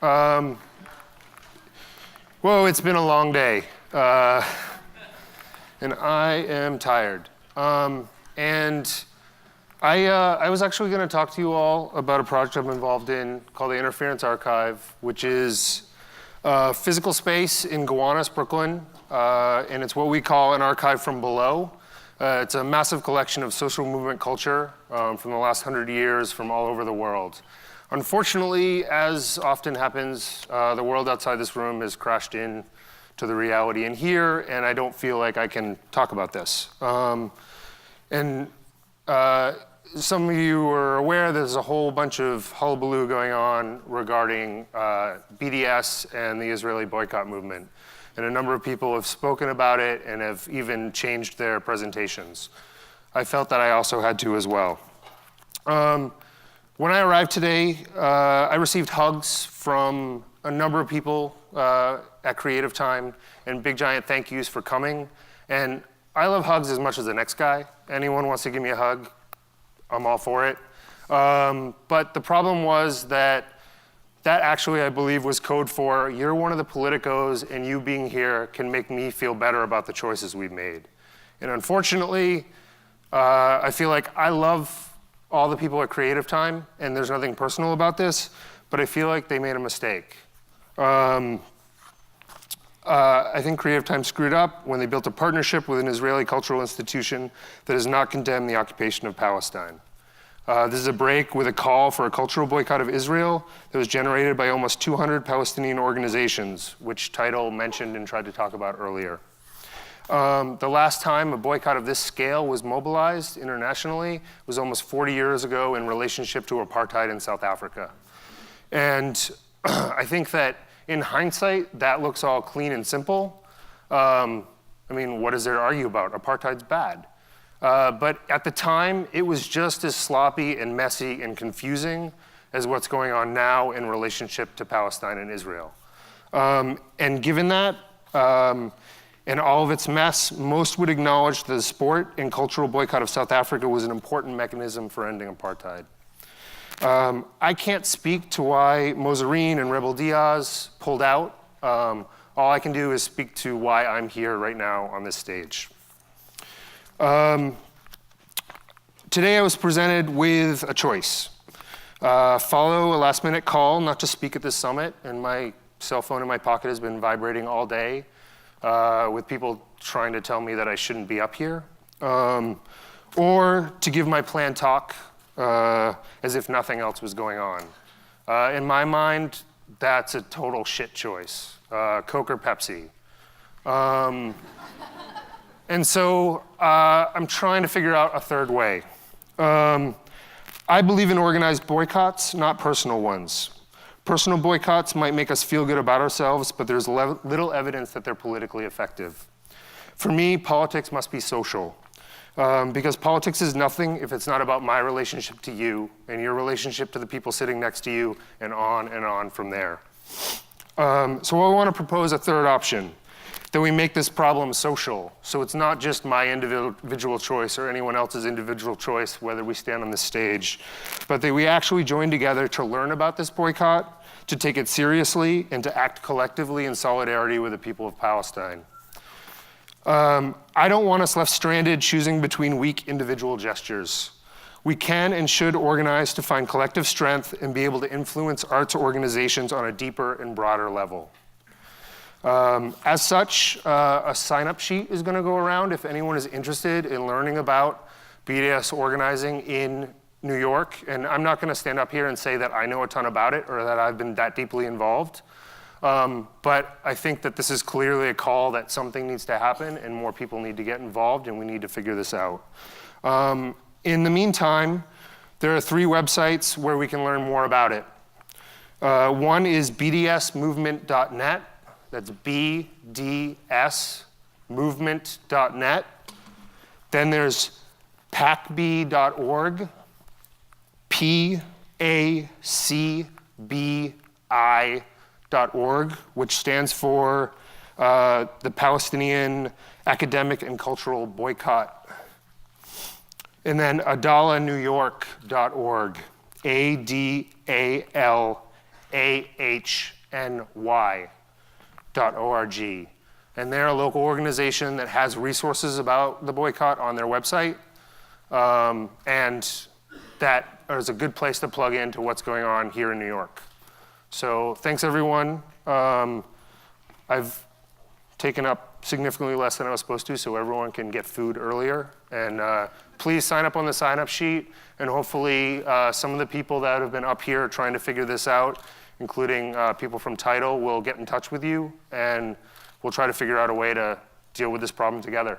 Whoa, it's been a long day, and I am tired. And I was actually going to talk to you all about a project I'm involved in called the Interference Archive, which is a physical space in Gowanus, Brooklyn, and it's what we call an archive from below. It's a massive collection of social movement culture from the last 100 years from all over the world. Unfortunately, as often happens, the world outside this room has crashed in to the reality in here, and I don't feel like I can talk about this. Some of you are aware there's a whole bunch of hullabaloo going on regarding BDS and the Israeli boycott movement. And a number of people have spoken about it and have even changed their presentations. I felt that I also had to as well. When I arrived today, I received hugs from a number of people at Creative Time and big giant thank yous for coming. And I love hugs as much as the next guy. Anyone wants to give me a hug, I'm all for it. But the problem was that actually, I believe, was code for you're one of the politicos and you being here can make me feel better about the choices we've made. And unfortunately, I feel like I love all the people at Creative Time, and there's nothing personal about this, but I feel like they made a mistake. I think Creative Time screwed up when they built a partnership with an Israeli cultural institution that has not condemned the occupation of Palestine. This is a break with a call for a cultural boycott of Israel that was generated by almost 200 Palestinian organizations, which Title mentioned and tried to talk about earlier. The last time a boycott of this scale was mobilized internationally was almost 40 years ago in relationship to apartheid in South Africa. And I think that in hindsight, that looks all clean and simple. I mean, what is there to argue about? Apartheid's bad. But at the time, it was just as sloppy and messy and confusing as what's going on now in relationship to Palestine and Israel. And given that, and all of its mess, most would acknowledge that the sport and cultural boycott of South Africa was an important mechanism for ending apartheid. I can't speak to why Mozarine and Rebel Diaz pulled out. All I can do is speak to why I'm here right now on this stage. Today I was presented with a choice. Follow a last-minute call not to speak at this summit, and my cell phone in my pocket has been vibrating all day with people trying to tell me that I shouldn't be up here, or to give my planned talk as if nothing else was going on. In my mind, that's a total shit choice, Coke or Pepsi. And so I'm trying to figure out a third way. I believe in organized boycotts, not personal ones. Personal boycotts might make us feel good about ourselves, but there's little evidence that they're politically effective. For me, politics must be social, because politics is nothing if it's not about my relationship to you and your relationship to the people sitting next to you, and on from there. So I want to propose a third option, that we make this problem social, so it's not just my individual choice or anyone else's individual choice whether we stand on this stage, but that we actually join together to learn about this boycott, to take it seriously, and to act collectively in solidarity with the people of Palestine. I don't want us left stranded choosing between weak individual gestures. We can and should organize to find collective strength and be able to influence arts organizations on a deeper and broader level. As such, a sign-up sheet is going to go around if anyone is interested in learning about BDS organizing in New York. And I'm not going to stand up here and say that I know a ton about it or that I've been that deeply involved. But I think that this is clearly a call that something needs to happen and more people need to get involved, and we need to figure this out. In the meantime, there are 3 websites where we can learn more about it. One is bdsmovement.net. That's bdsmovement.net. Then there's pacbi.org, PACBI.org, which stands for the Palestinian Academic and Cultural Boycott. And then adalanewyork.org, ADALAHNEWYORK.org. And they're a local organization that has resources about the boycott on their website. And that is a good place to plug into what's going on here in New York. So thanks, everyone. I've taken up significantly less than I was supposed to, so everyone can get food earlier. And please sign up on the sign-up sheet, and hopefully some of the people that have been up here trying to figure this out, including people from Tidal, will get in touch with you, and we'll try to figure out a way to deal with this problem together.